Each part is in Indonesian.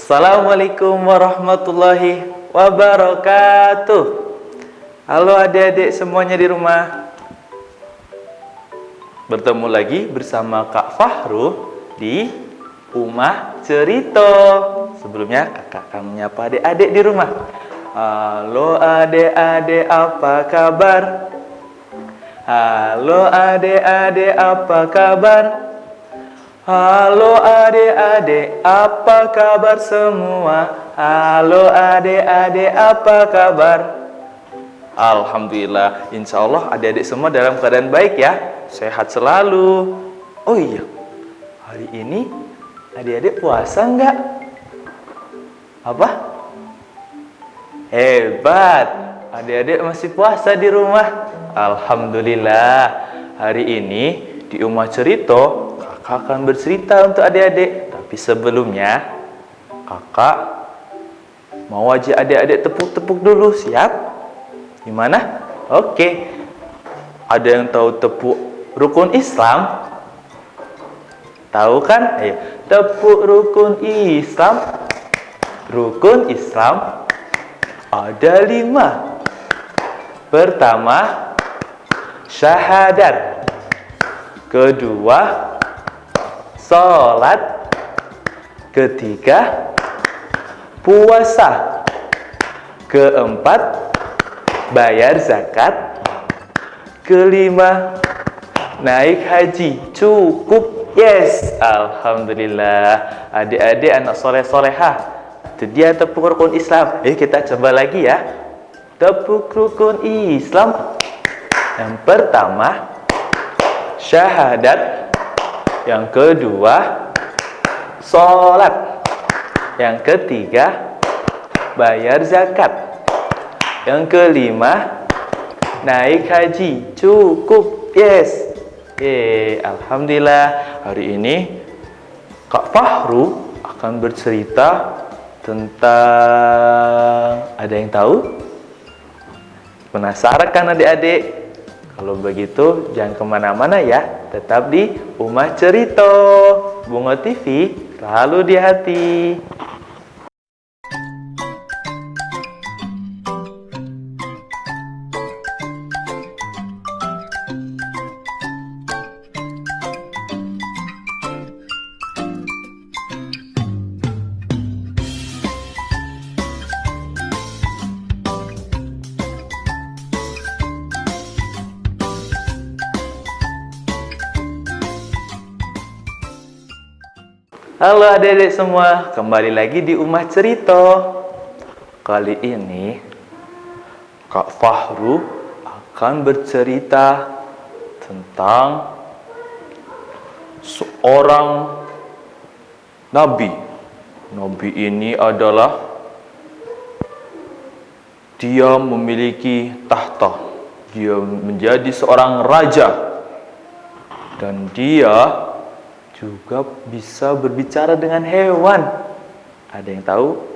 Assalamualaikum warahmatullahi wabarakatuh. Halo adik-adik semuanya di rumah. Bertemu lagi bersama Kak Fahru di Rumah Cerita. Sebelumnya kakak akan menyapa adik-adik di rumah. Halo adik-adik, apa kabar? Halo adik-adik, apa kabar? Halo adik-adik, apa kabar semua? Halo adik-adik, apa kabar? Alhamdulillah, insya Allah adik-adik semua dalam keadaan baik ya, sehat selalu. Oh iya, hari ini adik-adik puasa enggak? Apa? Hebat, adik-adik masih puasa di rumah. Alhamdulillah, hari ini di Rumah Cerita kakak akan bercerita untuk adik-adik. Tapi sebelumnya kakak mau ajak adik-adik tepuk-tepuk dulu. Siap? Gimana? Oke. Ada yang tahu tepuk rukun Islam? Tahu kan? Ayo, tepuk rukun Islam. Rukun Islam ada 5. Pertama, syahadat. Kedua, sholat. Ketiga, puasa. Keempat, bayar zakat. Kelima, naik haji. Cukup? Yes, alhamdulillah. Adik-adik anak soleh-solehah, itu dia tepuk rukun Islam. Kita coba lagi ya. Tepuk rukun Islam. Yang pertama, syahadat. Yang kedua, sholat. Yang ketiga, bayar zakat. Yang kelima, naik haji. Cukup? Yes. Alhamdulillah. Hari ini Kak Fahru akan bercerita tentang, ada yang tahu? Penasaran kan adik-adik? Kalau begitu jangan kemana-mana ya, tetap di Rumah Cerita. Bunga TV selalu di hati. Halo adik-adik semua, kembali lagi di Rumah Cerita. Kali ini Kak Fahru akan bercerita tentang seorang nabi. Nabi ini adalah dia memiliki tahta. Dia menjadi seorang raja. Dan dia juga bisa berbicara dengan hewan. Ada yang tahu?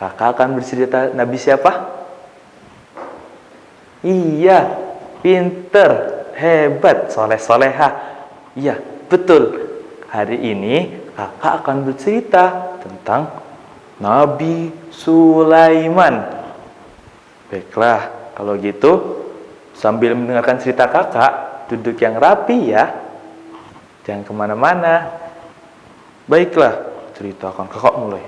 Kakak akan bercerita nabi siapa? Iya, pinter, hebat, soleh-soleha. Iya, betul. Hari ini kakak akan bercerita tentang Nabi Sulaiman. Baiklah, kalau gitu sambil mendengarkan cerita kakak, duduk yang rapi ya. Jangan kemana-mana. Baiklah, ceritakan kakak mulai.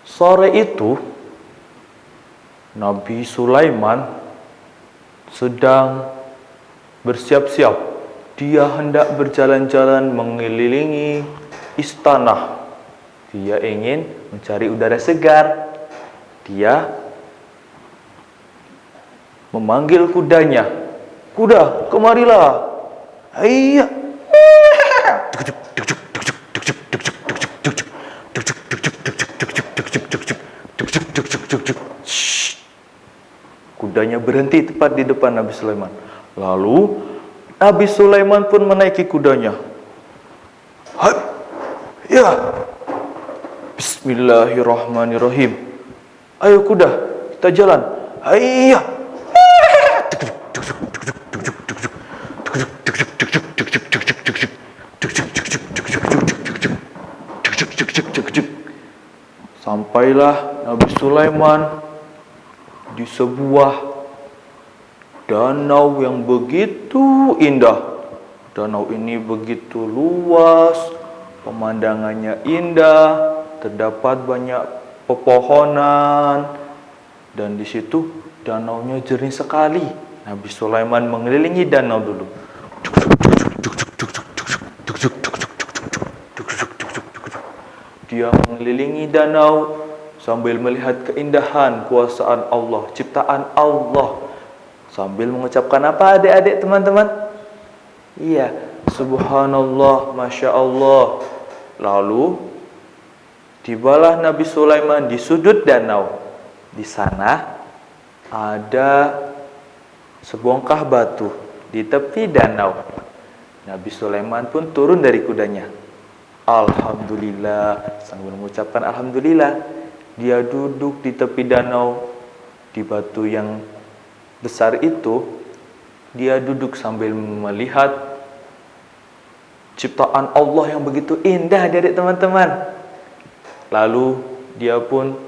Sore itu, Nabi Sulaiman sedang bersiap-siap. Dia hendak berjalan-jalan mengelilingi istana. Dia ingin mencari udara segar. Dia memanggil kudanya. Kuda, kemarilah. Iya. Kudanya berhenti tepat di depan Nabi Sulaiman. Lalu Nabi Sulaiman pun menaiki kudanya. Hai. Ya. Bismillahirrahmanirrahim. Ayo kuda, kita jalan. Iya. Sampailah Nabi Sulaiman di sebuah danau yang begitu indah. Danau ini begitu luas, pemandangannya indah, terdapat banyak pepohonan, dan di situ danaunya jernih sekali. Nabi Sulaiman mengelilingi danau dulu. Dia mengelilingi danau sambil melihat keindahan kuasaan Allah, ciptaan Allah. Sambil mengucapkan apa adik-adik teman-teman? Iya, subhanallah, masya Allah. Lalu tibalah Nabi Sulaiman di sudut danau. Di sana ada sebongkah batu di tepi danau. Nabi Sulaiman pun turun dari kudanya. Alhamdulillah, sambil mengucapkan alhamdulillah, dia duduk di tepi danau, di batu yang besar itu. Dia duduk sambil melihat ciptaan Allah yang begitu indah, adik teman-teman. Lalu dia pun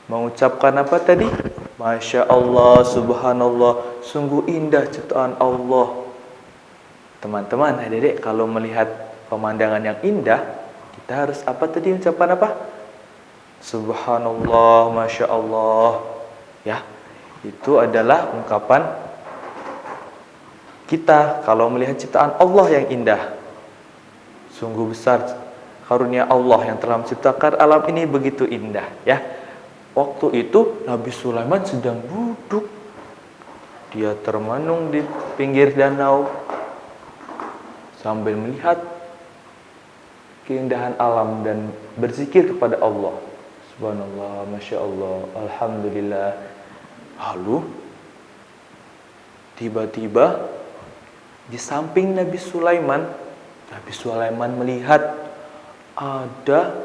mengucapkan apa tadi? Masya Allah, subhanallah, sungguh indah ciptaan Allah. Teman-teman, adik-adik, kalau melihat pemandangan yang indah, kita harus apa tadi, ucapan apa? Subhanallah, masya Allah. Ya, itu adalah ungkapan kita kalau melihat ciptaan Allah yang indah. Sungguh besar karunia Allah yang telah menciptakan alam ini begitu indah, ya. Waktu itu Nabi Sulaiman sedang duduk. Dia termenung di pinggir danau sambil melihat keindahan alam dan berzikir kepada Allah. Subhanallah, masya Allah, alhamdulillah. Lalu tiba-tiba di samping Nabi Sulaiman melihat ada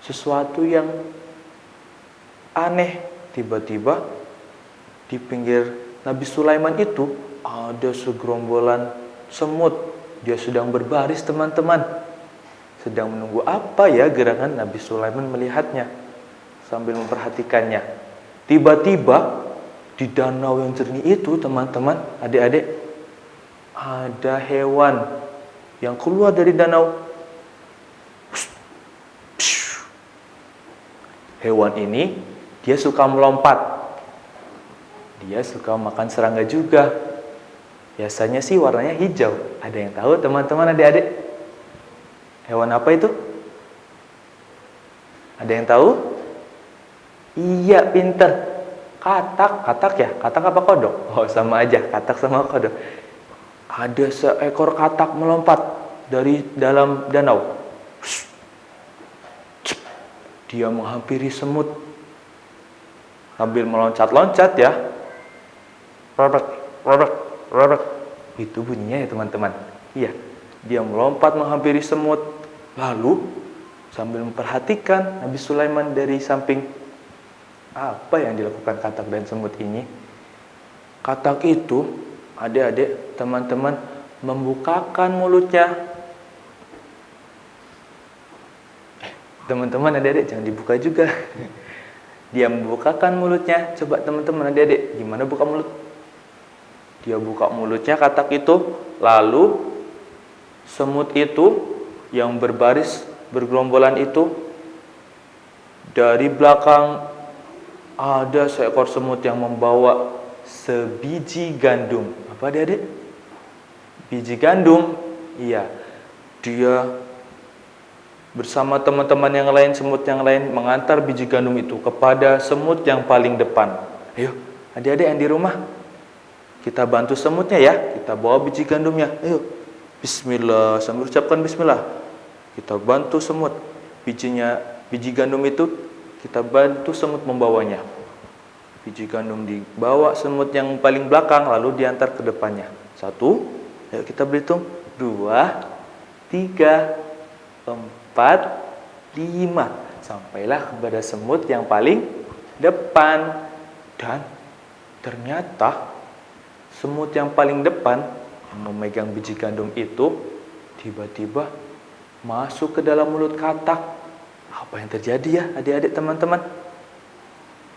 sesuatu yang aneh. Tiba-tiba di pinggir Nabi Sulaiman itu ada segerombolan semut. Dia sedang berbaris, teman-teman, sedang menunggu apa ya gerangan. Nabi Sulaiman melihatnya sambil memperhatikannya. Tiba-tiba di danau yang jernih itu, teman-teman, adik-adik, ada hewan yang keluar dari danau. Hewan ini dia suka melompat. Dia suka makan serangga juga. Biasanya sih warnanya hijau. Ada yang tahu, teman-teman, adik-adik? Hewan apa itu? Ada yang tahu? Iya, pinter. Katak ya? Katak apa kodok? Oh, sama aja, katak sama kodok. Ada seekor katak melompat dari dalam danau. Dia menghampiri semut sambil meloncat-loncat, ya. Robek, robek, robek. Itu bunyinya ya, teman-teman. Iya, dia melompat menghampiri semut. Lalu sambil memperhatikan Nabi Sulaiman dari samping, apa yang dilakukan katak dan semut ini? Katak itu, adik-adik, teman-teman, membukakan mulutnya. Teman-teman, adik-adik, jangan dibuka juga. Dia membukakan mulutnya. Coba teman-teman, adik-adik, gimana buka mulut? Dia buka mulutnya, katak itu. Lalu semut itu yang berbaris bergerombolan itu, dari belakang ada seekor semut yang membawa sebiji gandum. Apa, adik-adik? Biji gandum. Iya. Dia bersama teman-teman yang lain, semut yang lain, mengantar biji gandum itu kepada semut yang paling depan. Ayo, adik-adik yang di rumah, kita bantu semutnya ya. Kita bawa biji gandumnya. Ayo, bismillah, sambil ucapkan bismillah. Kita bantu semut. Biji gandum itu kita bantu semut membawanya. Biji gandum dibawa semut yang paling belakang, lalu diantar ke depannya. 1, ayo kita berhitung. 2, 3, 4, 5. Sampailah kepada semut yang paling depan. Dan ternyata semut yang paling depan yang memegang biji gandum itu tiba-tiba masuk ke dalam mulut katak. Apa yang terjadi ya adik-adik teman-teman?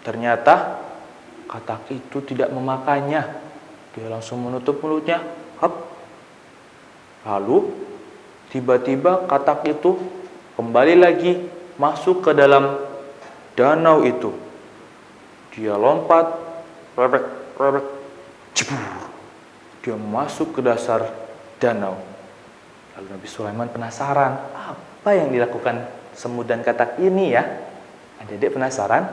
Ternyata katak itu tidak memakannya. Dia langsung menutup mulutnya. Hap. Lalu tiba-tiba katak itu kembali lagi masuk ke dalam danau itu. Dia lompat, rebek, rebek, cebur. Dia masuk ke dasar danau. Lalu Nabi Sulaiman penasaran, apa yang dilakukan semut dan katak ini ya? Adik-adik penasaran?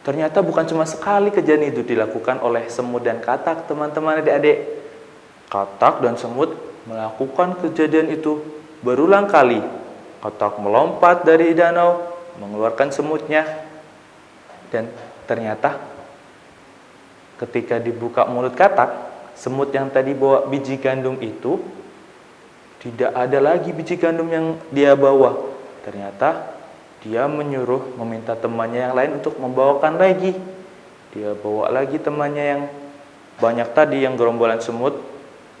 Ternyata bukan cuma sekali kejadian itu dilakukan oleh semut dan katak, teman-teman adik-adik. Katak dan semut melakukan kejadian itu berulang kali. Katak melompat dari danau, mengeluarkan semutnya. Dan ternyata ketika dibuka mulut katak, semut yang tadi bawa biji gandum itu tidak ada lagi biji gandum yang dia bawa. Ternyata dia menyuruh meminta temannya yang lain untuk membawakan lagi. Dia bawa lagi temannya yang banyak tadi, yang gerombolan semut,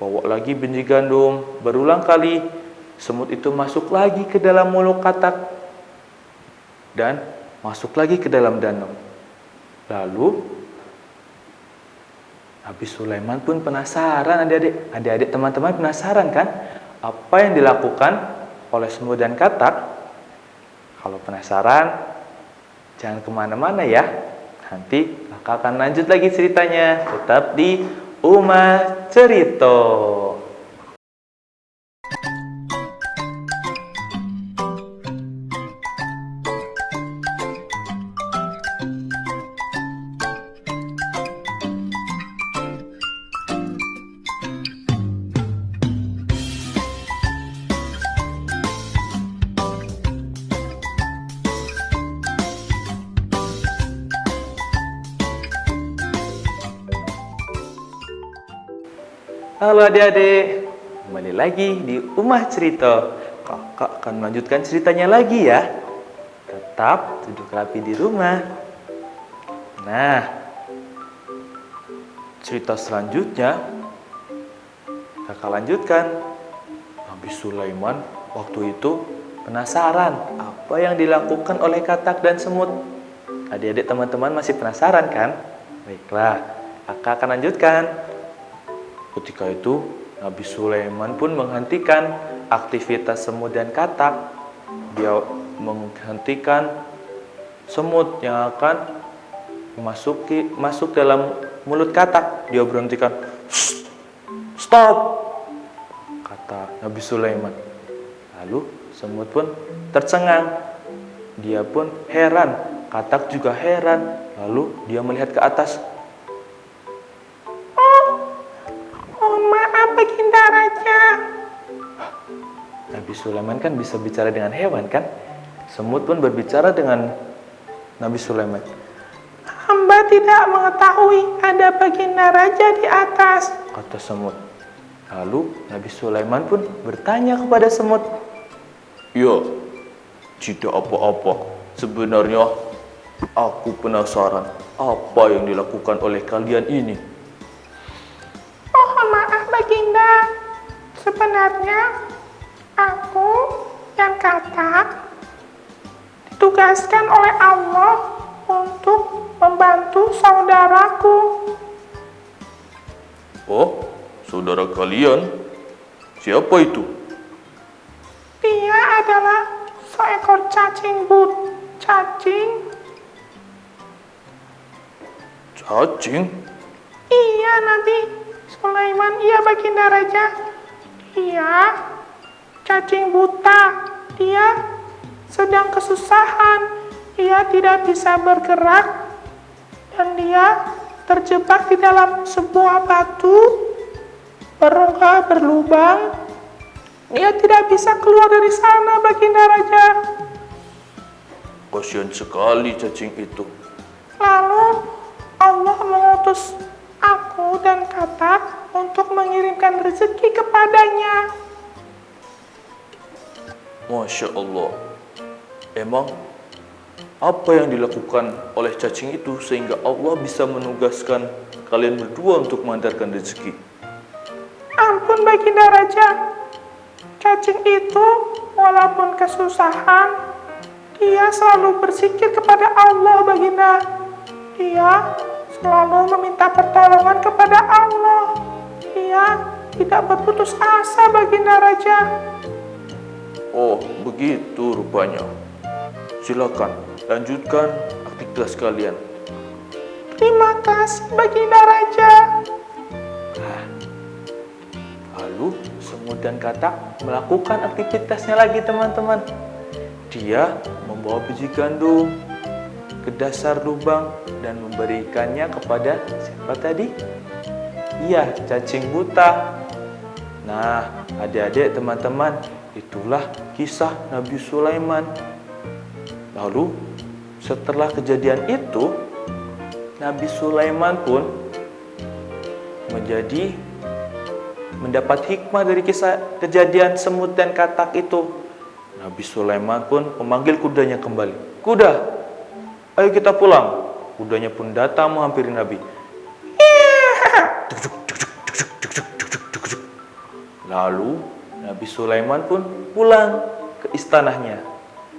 bawa lagi biji gandum. Berulang kali semut itu masuk lagi ke dalam mulut katak dan masuk lagi ke dalam danau. Lalu Nabi Sulaiman pun penasaran, adik-adik. Adik-adik teman-teman penasaran kan? Apa yang dilakukan oleh semut dan katak? Kalau penasaran, jangan kemana-mana ya. Nanti kakak akan lanjut lagi ceritanya. Tetap di Uma Cerito. Halo adik-adik, kembali lagi di Uma Cerita. Kakak akan melanjutkan ceritanya lagi ya. Tetap duduk rapi di rumah. Nah, cerita selanjutnya kakak lanjutkan. Nabi Sulaiman waktu itu penasaran apa yang dilakukan oleh katak dan semut. Adik-adik teman-teman masih penasaran kan? Baiklah, kakak akan lanjutkan. Ketika itu Nabi Sulaiman pun menghentikan aktivitas semut dan katak. Dia menghentikan semut yang akan masuk dalam mulut katak. Dia berhentikan. Stop, kata Nabi Sulaiman. Lalu semut pun tercengang. Dia pun heran. Katak juga heran. Lalu dia melihat ke atas. Baginda Raja. Nabi Sulaiman kan bisa bicara dengan hewan kan? Semut pun berbicara dengan Nabi Sulaiman. Hamba tidak mengetahui ada Baginda Raja di atas, kata semut. Lalu Nabi Sulaiman pun bertanya kepada semut. Ya, tidak apa-apa. Sebenarnya aku penasaran apa yang dilakukan oleh kalian ini. Mohon maaf Baginda, sebenarnya aku yang katak ditugaskan oleh Allah untuk membantu saudaraku. Oh, saudara kalian? Siapa itu? Dia adalah seekor cacing Cacing? Iya Nabi Sulaiman, iya Baginda Raja. Dia cacing buta. Dia sedang kesusahan. Dia tidak bisa bergerak dan dia terjebak di dalam sebuah batu berongga berlubang. Dia tidak bisa keluar dari sana, Baginda Raja. Kasihan sekali cacing itu. Lalu Allah mengutus aku dan katak untuk mengirimkan rezeki kepadanya. Masya Allah. Emang apa yang dilakukan oleh cacing itu sehingga Allah bisa menugaskan kalian berdua untuk mengantarkan rezeki? Ampun Baginda Raja, cacing itu Walaupun kesusahan, dia selalu berzikir kepada Allah, Baginda. Dia selalu meminta pertolongan kepada Allah. Dia tidak berputus asa, Baginda Raja. Oh, begitu rupanya. Silakan, lanjutkan aktivitas kalian. Terima kasih, Baginda Raja. Lalu semut dan katak melakukan aktivitasnya lagi, teman-teman. Dia membawa biji gandum ke dasar lubang dan memberikannya kepada siapa tadi? Iya, cacing buta. Nah, adik-adik, teman-teman, itulah kisah Nabi Sulaiman. Lalu setelah kejadian itu, Nabi Sulaiman pun mendapat hikmah dari kisah kejadian semut dan katak itu. Nabi Sulaiman pun memanggil kudanya kembali. Kuda, ayo kita pulang. Kudanya pun datang menghampiri Nabi. Lalu Nabi Sulaiman pun pulang ke istananya.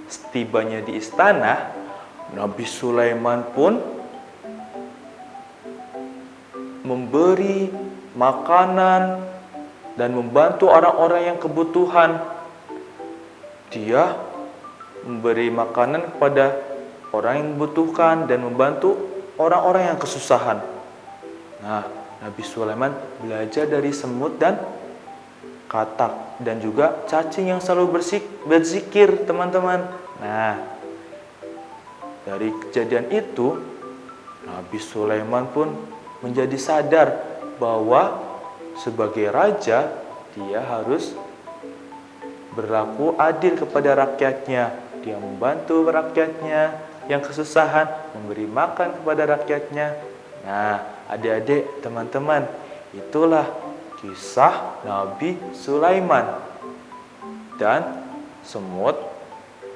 Setibanya di istana, Nabi Sulaiman pun memberi makanan dan membantu orang-orang yang kebutuhan. Dia memberi makanan kepada orang yang membutuhkan dan membantu orang-orang yang kesusahan. Nah, Nabi Sulaiman belajar dari semut dan katak dan juga cacing yang selalu berzikir, teman-teman. Nah, dari kejadian itu, Nabi Sulaiman pun menjadi sadar bahwa sebagai raja, dia harus berlaku adil kepada rakyatnya. Dia membantu rakyatnya yang kesusahan, memberi makan kepada rakyatnya. Nah, adik-adik, teman-teman, itulah kisah Nabi Sulaiman dan semut,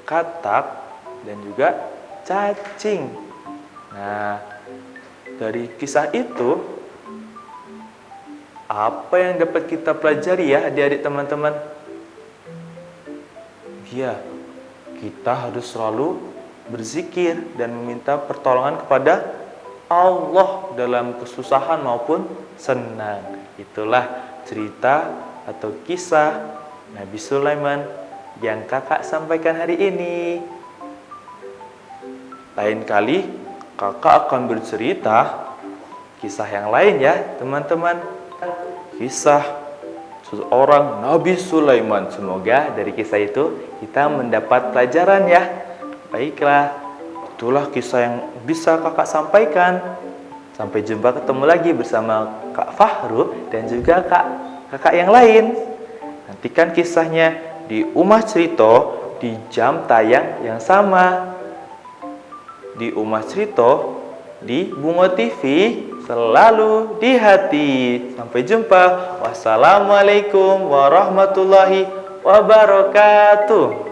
katak, dan juga cacing. Nah, dari kisah itu, apa yang dapat kita pelajari ya adik-adik, teman-teman? Ya, kita harus selalu berzikir dan meminta pertolongan kepada Allah dalam kesusahan maupun senang. Itulah cerita atau kisah Nabi Sulaiman yang kakak sampaikan hari ini. Lain kali kakak akan bercerita kisah yang lain ya, teman-teman. Kisah seorang Nabi Sulaiman. Semoga dari kisah itu kita mendapat pelajaran ya. Baiklah, itulah kisah yang bisa kakak sampaikan. Sampai jumpa, ketemu lagi bersama Kak Fahru dan juga kakak yang lain. Nantikan kisahnya di Umah Cerita di jam tayang yang sama. Di Umah Cerita di Bungo TV, selalu di hati. Sampai jumpa. Wassalamualaikum warahmatullahi wabarakatuh.